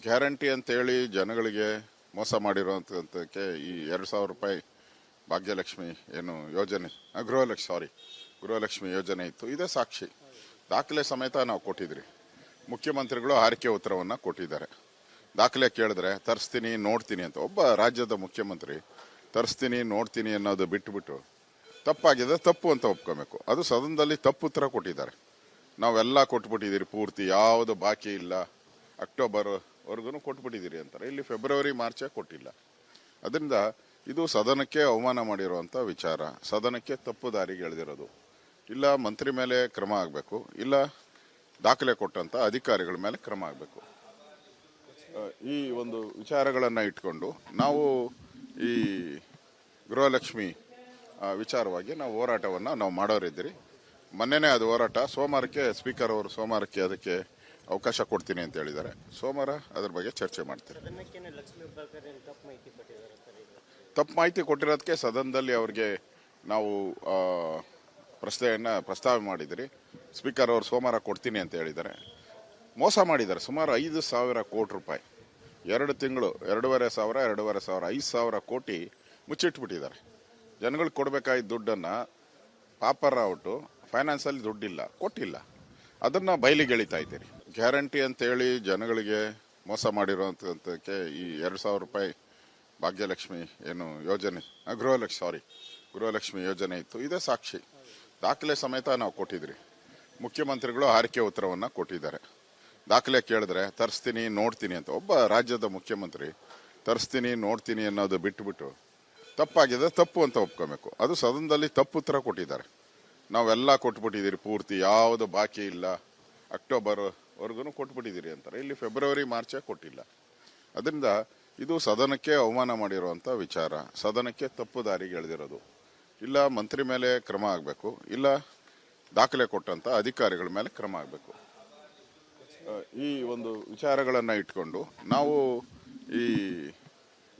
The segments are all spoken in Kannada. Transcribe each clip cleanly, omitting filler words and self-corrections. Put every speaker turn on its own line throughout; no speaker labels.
ಗ್ಯಾರಂಟಿ ಅಂತೇಳಿ ಜನಗಳಿಗೆ ಮೋಸ ಮಾಡಿರುವಂಥದ್ದಕ್ಕೆ ಈ 2,000 ರೂಪಾಯಿ ಭಾಗ್ಯಲಕ್ಷ್ಮಿ ಏನು ಯೋಜನೆ ಗೃಹಲಕ್ಷ್ಮಿ ಯೋಜನೆ ಇತ್ತು. ಇದೇ ಸಾಕ್ಷಿ, ದಾಖಲೆ ಸಮೇತ ನಾವು ಕೊಟ್ಟಿದ್ರಿ. ಮುಖ್ಯಮಂತ್ರಿಗಳು ಆರ್ಕೆ ಉತ್ತರವನ್ನು ಕೊಟ್ಟಿದ್ದಾರೆ. ದಾಖಲೆ ಕೇಳಿದ್ರೆ ತರಿಸ್ತೀನಿ ನೋಡ್ತೀನಿ ಅಂತ. ಒಬ್ಬ ರಾಜ್ಯದ ಮುಖ್ಯಮಂತ್ರಿ ತರಿಸ್ತೀನಿ ನೋಡ್ತೀನಿ ಅನ್ನೋದು ಬಿಟ್ಟುಬಿಟ್ಟು ತಪ್ಪಾಗಿದೆ, ತಪ್ಪು ಅಂತ ಒಪ್ಕೋಬೇಕು. ಅದು ಸದನದಲ್ಲಿ ತಪ್ಪು ಉತ್ತರ ಕೊಟ್ಟಿದ್ದಾರೆ. ನಾವೆಲ್ಲ ಕೊಟ್ಬಿಟ್ಟಿದ್ದೀರಿ, ಪೂರ್ತಿ ಯಾವುದು ಬಾಕಿ ಇಲ್ಲ, ಅಕ್ಟೋಬರ್ವರೆಗೂ ಕೊಟ್ಬಿಟ್ಟಿದ್ದೀರಿ ಅಂತಾರೆ. ಇಲ್ಲಿ ಫೆಬ್ರವರಿ ಮಾರ್ಚೇ ಕೊಟ್ಟಿಲ್ಲ. ಅದರಿಂದ ಇದು ಸದನಕ್ಕೆ ಅವಮಾನ ಮಾಡಿರುವಂಥ ವಿಚಾರ, ಸದನಕ್ಕೆ ತಪ್ಪು ದಾರಿಗೆ ಎಳೆದಿರೋದು. ಇಲ್ಲ ಮಂತ್ರಿ ಮೇಲೆ ಕ್ರಮ ಆಗಬೇಕು, ಇಲ್ಲ ದಾಖಲೆ ಕೊಟ್ಟಂತ ಅಧಿಕಾರಿಗಳ ಮೇಲೆ ಕ್ರಮ ಆಗಬೇಕು. ಈ ಒಂದು ವಿಚಾರಗಳನ್ನು ಇಟ್ಕೊಂಡು ನಾವು ಈ ಗೃಹಲಕ್ಷ್ಮಿ ವಿಚಾರವಾಗಿ ನಾವು ಹೋರಾಟವನ್ನು ನಾವು ಮಾಡೋರಿದ್ದೀರಿ. ಮೊನ್ನೆನೇ ಅದು ಹೋರಾಟ ಸೋಮವಾರಕ್ಕೆ ಸ್ಪೀಕರ್ ಅವರು ಸೋಮವಾರಕ್ಕೆ ಅದಕ್ಕೆ ಅವಕಾಶ ಕೊಡ್ತೀನಿ ಅಂತ ಹೇಳಿದ್ದಾರೆ. ಸೋಮವಾರ ಅದ್ರ ಬಗ್ಗೆ ಚರ್ಚೆ ಮಾಡ್ತೀರಿ. ತಪ್ಪು ಮಾಹಿತಿ ಕೊಟ್ಟಿರೋದಕ್ಕೆ ಸದನದಲ್ಲಿ ಅವ್ರಿಗೆ ನಾವು ಪ್ರಸ್ತಾವ ಮಾಡಿದಿರಿ. ಸ್ಪೀಕರ್ ಅವರು ಸೋಮವಾರ ಕೊಡ್ತೀನಿ ಅಂತ ಹೇಳಿದ್ದಾರೆ. ಮೋಸ ಮಾಡಿದ್ದಾರೆ. ಸುಮಾರು 5,000 ಕೋಟಿ ರೂಪಾಯಿ 2 ತಿಂಗಳು 2,500 5,000 ಕೋಟಿ ಮುಚ್ಚಿಟ್ಬಿಟ್ಟಿದ್ದಾರೆ. ಜನಗಳಿಗೆ ಕೊಡಬೇಕಾಗಿದ್ದ ದುಡ್ಡನ್ನು ಪಾಪರಾವುಟು ಫೈನಾನ್ಸಲ್ಲಿ ದುಡ್ಡಿಲ್ಲ, ಕೊಟ್ಟಿಲ್ಲ. ಅದನ್ನು ಬಯಲಿಗೆ ಎಳಿತಾ ಇದ್ದೀರಿ. ಗ್ಯಾರಂಟಿ ಅಂತೇಳಿ ಜನಗಳಿಗೆ ಮೋಸ ಮಾಡಿರುವಂಥದ್ದಕ್ಕೆ ಈ 2,000 ರೂಪಾಯಿ ಭಾಗ್ಯಲಕ್ಷ್ಮಿ ಏನು ಯೋಜನೆ ಗೃಹಲಕ್ಷ್ಮಿ ಯೋಜನೆ ಇತ್ತು. ಇದೇ ಸಾಕ್ಷಿ, ದಾಖಲೆ ಸಮೇತ ನಾವು ಕೊಟ್ಟಿದ್ರಿ. ಮುಖ್ಯಮಂತ್ರಿಗಳು ಆರ್ಕೆ ಉತ್ತರವನ್ನು ಕೊಟ್ಟಿದ್ದಾರೆ. ದಾಖಲೆ ಕೇಳಿದ್ರೆ ತರಿಸ್ತೀನಿ ನೋಡ್ತೀನಿ ಅಂತ. ಒಬ್ಬ ರಾಜ್ಯದ ಮುಖ್ಯಮಂತ್ರಿ ತರಿಸ್ತೀನಿ ನೋಡ್ತೀನಿ ಅನ್ನೋದು ಬಿಟ್ಟುಬಿಟ್ಟು ತಪ್ಪಾಗಿದೆ, ತಪ್ಪು ಅಂತ ಒಪ್ಕೋಬೇಕು. ಅದು ಸದನದಲ್ಲಿ ತಪ್ಪು ಉತ್ತರ ಕೊಟ್ಟಿದ್ದಾರೆ. ನಾವೆಲ್ಲ ಕೊಟ್ಬಿಟ್ಟಿದ್ದೀರಿ, ಪೂರ್ತಿ ಯಾವುದು ಬಾಕಿ ಇಲ್ಲ, ಅಕ್ಟೋಬರ್ವರೆಗೂ ಕೊಟ್ಬಿಟ್ಟಿದ್ದೀರಿ ಅಂತಾರೆ. ಇಲ್ಲಿ ಫೆಬ್ರವರಿ ಮಾರ್ಚೇ ಕೊಟ್ಟಿಲ್ಲ. ಅದರಿಂದ ಇದು ಸದನಕ್ಕೆ ಅವಮಾನ ಮಾಡಿರುವಂಥ ವಿಚಾರ, ಸದನಕ್ಕೆ ತಪ್ಪು ದಾರಿಗೆ ಎಳೆದಿರೋದು. ಇಲ್ಲ ಮಂತ್ರಿ ಮೇಲೆ ಕ್ರಮ ಆಗಬೇಕು, ಇಲ್ಲ ದಾಖಲೆ ಕೊಟ್ಟಂತ ಅಧಿಕಾರಿಗಳ ಮೇಲೆ ಕ್ರಮ ಆಗಬೇಕು. ಈ ಒಂದು ವಿಚಾರಗಳನ್ನು ಇಟ್ಕೊಂಡು ನಾವು ಈ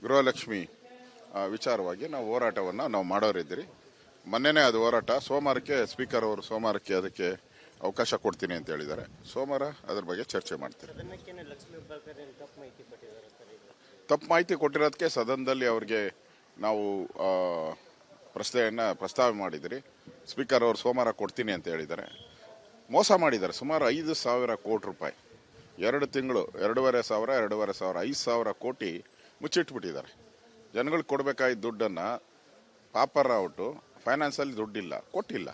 ಗೃಹಲಕ್ಷ್ಮಿ ವಿಚಾರವಾಗಿ ನಾವು ಹೋರಾಟವನ್ನು ನಾವು ಮಾಡೋರಿದ್ದೀರಿ. ಮೊನ್ನೆನೇ ಅದು ಹೋರಾಟ ಸೋಮವಾರಕ್ಕೆ ಸ್ಪೀಕರ್ ಅವರು ಸೋಮವಾರಕ್ಕೆ ಅದಕ್ಕೆ ಅವಕಾಶ ಕೊಡ್ತೀನಿ ಅಂತ ಹೇಳಿದ್ದಾರೆ. ಸೋಮವಾರ ಅದ್ರ ಬಗ್ಗೆ ಚರ್ಚೆ ಮಾಡ್ತೀರಿ. ತಪ್ಪು ಮಾಹಿತಿ ಕೊಟ್ಟಿರೋದಕ್ಕೆ ಸದನದಲ್ಲಿ ಅವ್ರಿಗೆ ನಾವು ಪ್ರಸ್ತಾವ ಮಾಡಿದಿರಿ. ಸ್ಪೀಕರ್ ಅವರು ಸೋಮವಾರ ಕೊಡ್ತೀನಿ ಅಂತ ಹೇಳಿದ್ದಾರೆ. ಮೋಸ ಮಾಡಿದ್ದಾರೆ. ಸುಮಾರು 5,000 ಕೋಟಿ ರೂಪಾಯಿ 2 ತಿಂಗಳು 2,500 5,000 ಕೋಟಿ ಮುಚ್ಚಿಟ್ಬಿಟ್ಟಿದ್ದಾರೆ. ಜನಗಳಿಗೆ ಕೊಡಬೇಕಾಗಿದ್ದ ದುಡ್ಡನ್ನು ಪಾಪರಾವುಟು ಫೈನಾನ್ಸಲ್ಲಿ ದುಡ್ಡಿಲ್ಲ, ಕೊಟ್ಟಿಲ್ಲ.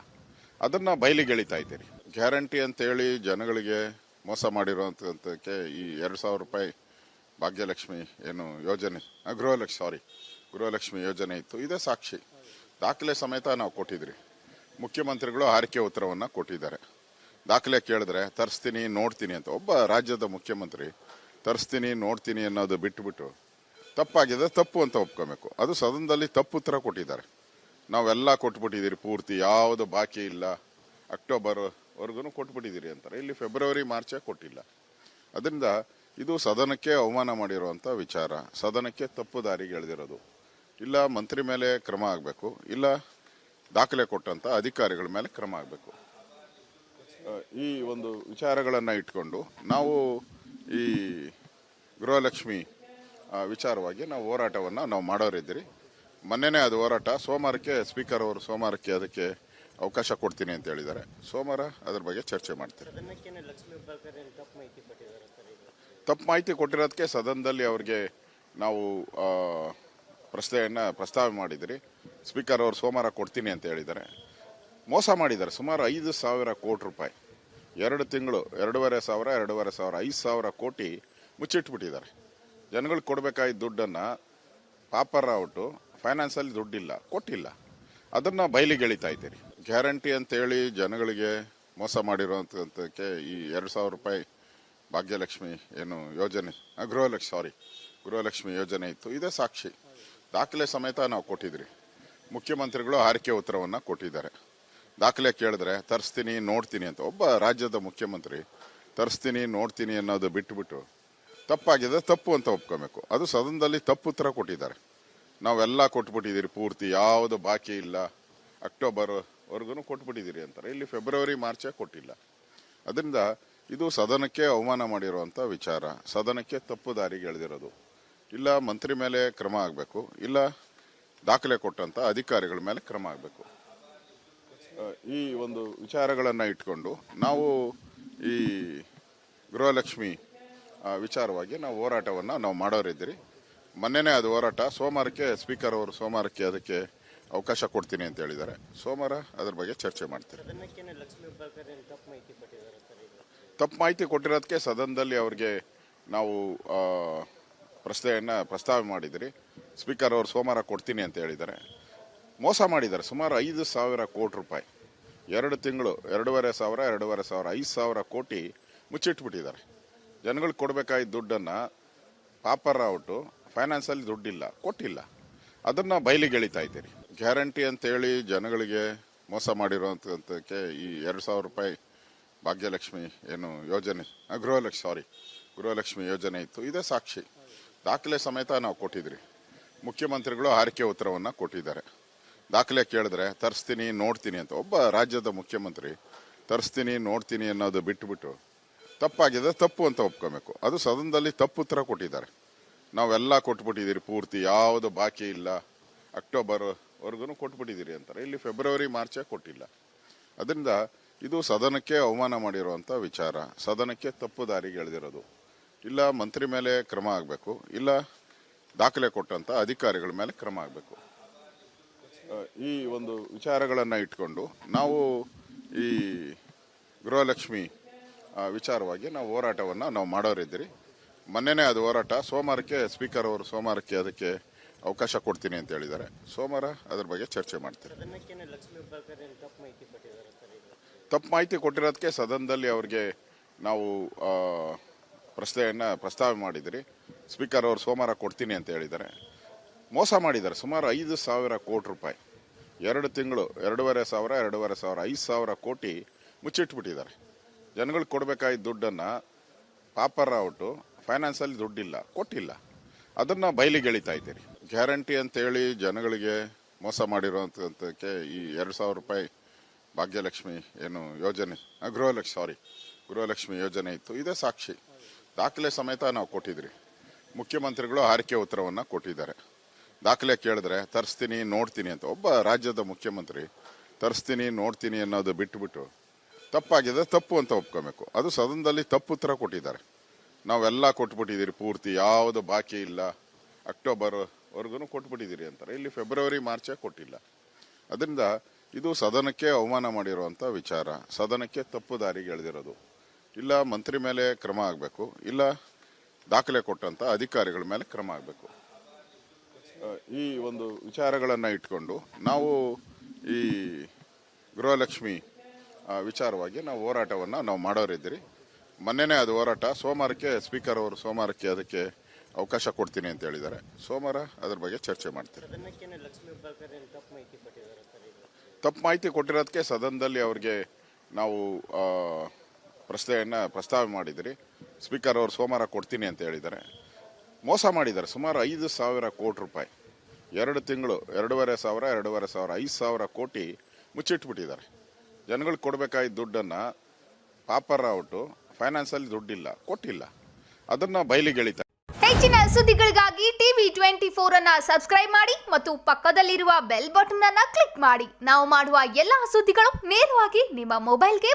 ಅದನ್ನು ಬಯಲಿಗೆ ಎಳಿತಾ ಇದ್ದೀರಿ. ಗ್ಯಾರಂಟಿ ಅಂತೇಳಿ ಜನಗಳಿಗೆ ಮೋಸ ಮಾಡಿರುವಂಥದ್ದಕ್ಕೆ ಈ 2,000 ರೂಪಾಯಿ ಭಾಗ್ಯಲಕ್ಷ್ಮಿ ಏನು ಯೋಜನೆ ಗೃಹಲಕ್ಷ್ಮಿ ಯೋಜನೆ ಇತ್ತು. ಇದೇ ಸಾಕ್ಷಿ, ದಾಖಲೆ ಸಮೇತ ನಾವು ಕೊಟ್ಟಿದ್ರಿ. ಮುಖ್ಯಮಂತ್ರಿಗಳು ಆರ್ಕೆ ಉತ್ತರವನ್ನು ಕೊಟ್ಟಿದ್ದಾರೆ. ದಾಖಲೆ ಕೇಳಿದ್ರೆ ತರಿಸ್ತೀನಿ ನೋಡ್ತೀನಿ ಅಂತ. ಒಬ್ಬ ರಾಜ್ಯದ ಮುಖ್ಯಮಂತ್ರಿ ತರಿಸ್ತೀನಿ ನೋಡ್ತೀನಿ ಅನ್ನೋದು ಬಿಟ್ಟುಬಿಟ್ಟು ತಪ್ಪಾಗಿದೆ, ತಪ್ಪು ಅಂತ ಒಪ್ಕೋಬೇಕು. ಅದು ಸದನದಲ್ಲಿ ತಪ್ಪು ಉತ್ತರ ಕೊಟ್ಟಿದ್ದಾರೆ. ನಾವೆಲ್ಲ ಕೊಟ್ಬಿಟ್ಟಿದ್ದೀರಿ, ಪೂರ್ತಿ ಯಾವುದು ಬಾಕಿ ಇಲ್ಲ, ಅಕ್ಟೋಬರ್ವರೆಗೂ ಕೊಟ್ಬಿಟ್ಟಿದ್ದೀರಿ ಅಂತಾರೆ. ಇಲ್ಲಿ ಫೆಬ್ರವರಿ ಮಾರ್ಚೇ ಕೊಟ್ಟಿಲ್ಲ. ಅದರಿಂದ ಇದು ಸದನಕ್ಕೆ ಅವಮಾನ ಮಾಡಿರುವಂಥ ವಿಚಾರ, ಸದನಕ್ಕೆ ತಪ್ಪು ದಾರಿಗೆ ಎಳೆದಿರೋದು. ಇಲ್ಲ ಮಂತ್ರಿ ಮೇಲೆ ಕ್ರಮ ಆಗಬೇಕು, ಇಲ್ಲ ದಾಖಲೆ ಕೊಟ್ಟಂತ ಅಧಿಕಾರಿಗಳ ಮೇಲೆ ಕ್ರಮ ಆಗಬೇಕು. ಈ ಒಂದು ವಿಚಾರಗಳನ್ನು ಇಟ್ಕೊಂಡು ನಾವು ಈ ಗೃಹಲಕ್ಷ್ಮಿ ವಿಚಾರವಾಗಿ ನಾವು ಹೋರಾಟವನ್ನು ನಾವು ಮಾಡೋರಿದ್ದೀರಿ. ಮೊನ್ನೆನೇ ಅದು ಹೋರಾಟ ಸೋಮವಾರಕ್ಕೆ ಸ್ಪೀಕರ್ ಅವರು ಸೋಮವಾರಕ್ಕೆ ಅದಕ್ಕೆ ಅವಕಾಶ ಕೊಡ್ತೀನಿ ಅಂತ ಹೇಳಿದ್ದಾರೆ. ಸೋಮವಾರ ಅದ್ರ ಬಗ್ಗೆ ಚರ್ಚೆ ಮಾಡ್ತೀರಿ. ತಪ್ಪು ಮಾಹಿತಿ ಕೊಟ್ಟಿರೋದಕ್ಕೆ ಸದನದಲ್ಲಿ ಅವ್ರಿಗೆ ನಾವು ಪ್ರಸ್ತಾವ ಮಾಡಿದಿರಿ. ಸ್ಪೀಕರ್ ಅವರು ಸೋಮವಾರ ಕೊಡ್ತೀನಿ ಅಂತ ಹೇಳಿದ್ದಾರೆ. ಮೋಸ ಮಾಡಿದ್ದಾರೆ. ಸುಮಾರು 5,000 ಕೋಟಿ ರೂಪಾಯಿ 2 ತಿಂಗಳು 2,500 5,000 ಕೋಟಿ ಮುಚ್ಚಿಟ್ಬಿಟ್ಟಿದ್ದಾರೆ. ಜನಗಳಿಗೆ ಕೊಡಬೇಕಾಗಿದ್ದ ದುಡ್ಡನ್ನು ಪಾಪರಾವುಟು ಫೈನಾನ್ಸಲ್ಲಿ ದುಡ್ಡಿಲ್ಲ, ಕೊಟ್ಟಿಲ್ಲ. ಅದನ್ನು ಬಯಲಿಗೆ ಎಳಿತಾ ಇದ್ದೀರಿ. ಗ್ಯಾರಂಟಿ ಅಂತೇಳಿ ಜನಗಳಿಗೆ ಮೋಸ ಮಾಡಿರುವಂಥದ್ದಕ್ಕೆ ಈ 2,000 ರೂಪಾಯಿ ಭಾಗ್ಯಲಕ್ಷ್ಮಿ ಏನು ಯೋಜನೆ ಗೃಹಲಕ್ಷ್ಮಿ ಯೋಜನೆ ಇತ್ತು. ಇದೇ ಸಾಕ್ಷಿ, ದಾಖಲೆ ಸಮೇತ ನಾವು ಕೊಟ್ಟಿದ್ರಿ. ಮುಖ್ಯಮಂತ್ರಿಗಳು ಆರ್ಕೆ ಉತ್ತರವನ್ನು ಕೊಟ್ಟಿದ್ದಾರೆ. ದಾಖಲೆ ಕೇಳಿದ್ರೆ ತರಿಸ್ತೀನಿ ನೋಡ್ತೀನಿ ಅಂತ. ಒಬ್ಬ ರಾಜ್ಯದ ಮುಖ್ಯಮಂತ್ರಿ ತರಿಸ್ತೀನಿ ನೋಡ್ತೀನಿ ಅನ್ನೋದು ಬಿಟ್ಟುಬಿಟ್ಟು ತಪ್ಪಾಗಿದೆ, ತಪ್ಪು ಅಂತ ಒಪ್ಕೋಬೇಕು. ಅದು ಸದನದಲ್ಲಿ ತಪ್ಪು ಉತ್ತರ ಕೊಟ್ಟಿದ್ದಾರೆ. ನಾವೆಲ್ಲ ಕೊಟ್ಬಿಟ್ಟಿದ್ದೀರಿ, ಪೂರ್ತಿ ಯಾವುದು ಬಾಕಿ ಇಲ್ಲ, ಅಕ್ಟೋಬರ್ವರೆಗೂ ಕೊಟ್ಬಿಟ್ಟಿದ್ದೀರಿ ಅಂತಾರೆ. ಇಲ್ಲಿ ಫೆಬ್ರವರಿ ಮಾರ್ಚೇ ಕೊಟ್ಟಿಲ್ಲ. ಅದರಿಂದ ಇದು ಸದನಕ್ಕೆ ಅವಮಾನ ಮಾಡಿರುವಂಥ ವಿಚಾರ, ಸದನಕ್ಕೆ ತಪ್ಪು ದಾರಿಗೆ ಎಳೆದಿರೋದು. ಇಲ್ಲ ಮಂತ್ರಿ ಮೇಲೆ ಕ್ರಮ ಆಗಬೇಕು, ಇಲ್ಲ ದಾಖಲೆ ಕೊಟ್ಟಂತ ಅಧಿಕಾರಿಗಳ ಮೇಲೆ ಕ್ರಮ ಆಗಬೇಕು. ಈ ಒಂದು ವಿಚಾರಗಳನ್ನು ಇಟ್ಕೊಂಡು ನಾವು ಈ ಗೃಹಲಕ್ಷ್ಮಿ ವಿಚಾರವಾಗಿ ನಾವು ಹೋರಾಟವನ್ನು ನಾವು ಮಾಡೋರಿದ್ದೀರಿ. ಮೊನ್ನೆನೇ ಅದು ಹೋರಾಟ ಸೋಮವಾರಕ್ಕೆ ಸ್ಪೀಕರ್ ಅವರು ಸೋಮವಾರಕ್ಕೆ ಅದಕ್ಕೆ ಅವಕಾಶ ಕೊಡ್ತೀನಿ ಅಂತ ಹೇಳಿದ್ದಾರೆ. ಸೋಮವಾರ ಅದ್ರ ಬಗ್ಗೆ ಚರ್ಚೆ ಮಾಡ್ತೀವಿ. ತಪ್ಪು ಮಾಹಿತಿ ಕೊಟ್ಟಿರೋದಕ್ಕೆ ಸದನದಲ್ಲಿ ಅವ್ರಿಗೆ ನಾವು ಪ್ರಸ್ತಾವ ಮಾಡಿದಿರಿ. ಸ್ಪೀಕರ್ ಅವರು ಸೋಮವಾರ ಕೊಡ್ತೀನಿ ಅಂತ ಹೇಳಿದ್ದಾರೆ. ಮೋಸ ಮಾಡಿದ್ದಾರೆ. ಸುಮಾರು 5,000 ಕೋಟಿ ರೂಪಾಯಿ 2 ತಿಂಗಳು 2,500 5,000 ಕೋಟಿ ಮುಚ್ಚಿಟ್ಬಿಟ್ಟಿದ್ದಾರೆ. ಜನಗಳಿಗೆ ಕೊಡಬೇಕಾಗಿದ್ದ ದುಡ್ಡನ್ನು ಪಾಪರ್ ಔಟು ಫೈನಾನ್ಸಲ್ಲಿ ದುಡ್ಡಿಲ್ಲ, ಕೊಟ್ಟಿಲ್ಲ. ಅದನ್ನು ಬಯಲಿಗೆ ಎಳಿತಾ ಇದ್ದೀರಿ. ಗ್ಯಾರಂಟಿ ಅಂತೇಳಿ ಜನಗಳಿಗೆ ಮೋಸ ಮಾಡಿರುವಂಥದ್ದಕ್ಕೆ ಈ 2,000 ರೂಪಾಯಿ ಭಾಗ್ಯಲಕ್ಷ್ಮಿ ಏನು ಯೋಜನೆ, ಗೃಹಲಕ್ಷ್ಮಿ ಯೋಜನೆ ಇತ್ತು. ಇದೇ ಸಾಕ್ಷಿ, ದಾಖಲೆ ಸಮೇತ ನಾವು ಕೊಟ್ಟಿದ್ರಿ. ಮುಖ್ಯಮಂತ್ರಿಗಳು ಆರೈಕೆ ಉತ್ತರವನ್ನು ಕೊಟ್ಟಿದ್ದಾರೆ. ದಾಖಲೆ ಕೇಳಿದ್ರೆ ತರಿಸ್ತೀನಿ ನೋಡ್ತೀನಿ ಅಂತ ಒಬ್ಬ ರಾಜ್ಯದ ಮುಖ್ಯಮಂತ್ರಿ ತರಿಸ್ತೀನಿ ನೋಡ್ತೀನಿ ಅನ್ನೋದು ಬಿಟ್ಟುಬಿಟ್ಟು ತಪ್ಪಾಗಿದೆ, ತಪ್ಪು ಅಂತ ಒಪ್ಕೋಬೇಕು. ಅದು ಸದನದಲ್ಲಿ ತಪ್ಪು ಉತ್ತರ ಕೊಟ್ಟಿದ್ದಾರೆ. ನಾವೆಲ್ಲ ಕೊಟ್ಬಿಟ್ಟಿದ್ದೀರಿ, ಪೂರ್ತಿ ಯಾವುದು ಬಾಕಿ ಇಲ್ಲ, ಅಕ್ಟೋಬರ್ವರೆಗೂ ಕೊಟ್ಬಿಟ್ಟಿದ್ದೀರಿ ಅಂತಾರೆ. ಇಲ್ಲಿ ಫೆಬ್ರವರಿ ಮಾರ್ಚೇ ಕೊಟ್ಟಿಲ್ಲ. ಅದರಿಂದ ಇದು ಸದನಕ್ಕೆ ಅವಮಾನ ಮಾಡಿರುವಂಥ ವಿಚಾರ, ಸದನಕ್ಕೆ ತಪ್ಪು ದಾರಿಗೆ ಎಳೆದಿರೋದು. ಇಲ್ಲ ಮಂತ್ರಿ ಮೇಲೆ ಕ್ರಮ ಆಗಬೇಕು, ಇಲ್ಲ ದಾಖಲೆ ಕೊಟ್ಟಂತ ಅಧಿಕಾರಿಗಳ ಮೇಲೆ ಕ್ರಮ ಆಗಬೇಕು. ಈ ಒಂದು ವಿಚಾರಗಳನ್ನು ಇಟ್ಕೊಂಡು ನಾವು ಈ ಗೃಹಲಕ್ಷ್ಮಿ ವಿಚಾರವಾಗಿ ನಾವು ಹೋರಾಟವನ್ನು ನಾವು ಮಾಡೋರಿದ್ದೀರಿ. ಮೊನ್ನೆನೇ ಅದು ಹೋರಾಟ ಸೋಮವಾರಕ್ಕೆ ಸ್ಪೀಕರ್ ಅವರು ಸೋಮವಾರಕ್ಕೆ ಅದಕ್ಕೆ ಅವಕಾಶ ಕೊಡ್ತೀನಿ ಅಂತ ಹೇಳಿದ್ದಾರೆ. ಸೋಮವಾರ ಅದ್ರ ಬಗ್ಗೆ ಚರ್ಚೆ ಮಾಡ್ತೀವಿ. ತಪ್ಪು ಮಾಹಿತಿ ಕೊಟ್ಟಿರೋದಕ್ಕೆ ಸದನದಲ್ಲಿ ಅವ್ರಿಗೆ ನಾವು ಪ್ರಸ್ತಾವ ಮಾಡಿದಿರಿ. ಸ್ಪೀಕರ್ ಅವರು ಸೋಮವಾರ ಕೊಡ್ತೀನಿ ಅಂತ ಹೇಳಿದ್ದಾರೆ. ಮೋಸ ಮಾಡಿದ್ದಾರೆ. ಸುಮಾರು 5,000 ಕೋಟಿ ರೂಪಾಯಿ 2 ತಿಂಗಳು 2,500 5,000 ಕೋಟಿ ಮುಚ್ಚಿಟ್ಬಿಟ್ಟಿದ್ದಾರೆ. ಜನಗಳಿಗೆ ಕೊಡಬೇಕಾಗಿದ್ದ ದುಡ್ಡನ್ನು ಪಾಪರ್ ಔಟು ಫೈನಾನ್ಸಲ್ಲಿ ದುಡ್ಡಿಲ್ಲ, ಕೊಟ್ಟಿಲ್ಲ. ಅದನ್ನು ಬಯಲಿಗೆ ಎಳಿತಾ ಇದ್ದೀರಿ. ಗ್ಯಾರಂಟಿ ಅಂತೇಳಿ ಜನಗಳಿಗೆ ಮೋಸ ಮಾಡಿರುವಂಥದ್ದಕ್ಕೆ ಈ 2,000 ರೂಪಾಯಿ ಭಾಗ್ಯಲಕ್ಷ್ಮಿ ಏನು ಯೋಜನೆ, ಗೃಹಲಕ್ಷ್ಮಿ ಯೋಜನೆ ಇತ್ತು. ಇದೇ ಸಾಕ್ಷಿ, ದಾಖಲೆ ಸಮೇತ ನಾವು ಕೊಟ್ಟಿದ್ರಿ. ಮುಖ್ಯಮಂತ್ರಿಗಳು ಆರೈಕೆ ಉತ್ತರವನ್ನು ಕೊಟ್ಟಿದ್ದಾರೆ. ದಾಖಲೆ ಕೇಳಿದ್ರೆ ತರಿಸ್ತೀನಿ ನೋಡ್ತೀನಿ ಅಂತ ಒಬ್ಬ ರಾಜ್ಯದ ಮುಖ್ಯಮಂತ್ರಿ ತರಿಸ್ತೀನಿ ನೋಡ್ತೀನಿ ಅನ್ನೋದು ಬಿಟ್ಟುಬಿಟ್ಟು ತಪ್ಪಾಗಿದೆ, ತಪ್ಪು ಅಂತ ಒಪ್ಕೋಬೇಕು. ಅದು ಸದನದಲ್ಲಿ ತಪ್ಪು ಉತ್ತರ ಕೊಟ್ಟಿದ್ದಾರೆ. ನಾವೆಲ್ಲ ಕೊಟ್ಬಿಟ್ಟಿದ್ದೀರಿ, ಪೂರ್ತಿ ಯಾವುದು ಬಾಕಿ ಇಲ್ಲ, ಅಕ್ಟೋಬರ್ವರೆಗೂ ಕೊಟ್ಬಿಟ್ಟಿದ್ದೀರಿ ಅಂತಾರೆ. ಇಲ್ಲಿ ಫೆಬ್ರವರಿ ಮಾರ್ಚೇ ಕೊಟ್ಟಿಲ್ಲ. ಅದರಿಂದ ಇದು ಸದನಕ್ಕೆ ಅವಮಾನ ಮಾಡಿರುವಂಥ ವಿಚಾರ, ಸದನಕ್ಕೆ ತಪ್ಪು ದಾರಿಗೆ ಎಳೆದಿರೋದು. ಇಲ್ಲ ಮಂತ್ರಿ ಮೇಲೆ ಕ್ರಮ ಆಗಬೇಕು, ಇಲ್ಲ ದಾಖಲೆ ಕೊಟ್ಟಂತ ಅಧಿಕಾರಿಗಳ ಮೇಲೆ ಕ್ರಮ ಆಗಬೇಕು. ಈ ಒಂದು ವಿಚಾರಗಳನ್ನು ಇಟ್ಕೊಂಡು ನಾವು ಈ ಗೃಹಲಕ್ಷ್ಮಿ ವಿಚಾರವಾಗಿ ನಾವು ಹೋರಾಟವನ್ನು ನಾವು ಮಾಡೋರಿದ್ದೀರಿ. ಮೊನ್ನೆನೇ ಅದು ಹೋರಾಟ ಸೋಮವಾರಕ್ಕೆ ಸ್ಪೀಕರ್ ಅವರು ಸೋಮವಾರಕ್ಕೆ ಅದಕ್ಕೆ ಅವಕಾಶ ಕೊಡ್ತೀನಿ ಅಂತ ಹೇಳಿದ್ದಾರೆ. ಸೋಮವಾರ ಅದ್ರ ಬಗ್ಗೆ ಚರ್ಚೆ ಮಾಡ್ತೀವಿ. ತಪ್ಪು ಮಾಹಿತಿ ಕೊಟ್ಟಿರೋದಕ್ಕೆ ಸದನದಲ್ಲಿ ಅವ್ರಿಗೆ ನಾವು ಪ್ರಸ್ತಾವ ಮಾಡಿದಿರಿ. ಸ್ಪೀಕರ್ ಅವರು ಸೋಮವಾರ ಕೊಡ್ತೀನಿ ಅಂತ ಹೇಳಿದ್ದಾರೆ. ಮೋಸ ಮಾಡಿದ್ದಾರೆ. ಸುಮಾರು 5,000 ಕೋಟಿ ರೂಪಾಯಿ 2 ತಿಂಗಳು 2,500 5,000 ಕೋಟಿ ಮುಚ್ಚಿಟ್ಬಿಟ್ಟಿದ್ದಾರೆ. ಜನಗಳಿಗೆ ಕೊಡಬೇಕಾಗಿದ್ದ ದುಡ್ಡನ್ನು ಪಾಪರ್ ಔಟು ಫೈನಾನ್ಸಲ್ಲಿ ದುಡ್ಡಿಲ್ಲ, ಕೊಟ್ಟಿಲ್ಲ. ಅದನ್ನು ಬಯಲಿಗೆ ಎಳಿತಾರೆ.
ಹೆಚ್ಚಿನ ಸುದ್ದಿಗಳಿಗಾಗಿ ಟಿವಿ 24 ಅನ್ನ ಸಬ್ಸ್ಕ್ರೈಬ್ ಮಾಡಿ ಮತ್ತು ಪಕ್ಕದಲ್ಲಿರುವ ಬೆಲ್ ಬಟನ್ ಅನ್ನ ಕ್ಲಿಕ್ ಮಾಡಿ. ನಾವು ಮಾಡುವ ಎಲ್ಲಾ ಸುದ್ದಿಗಳು ನೇರವಾಗಿ ನಿಮ್ಮ ಮೊಬೈಲ್ಗೆ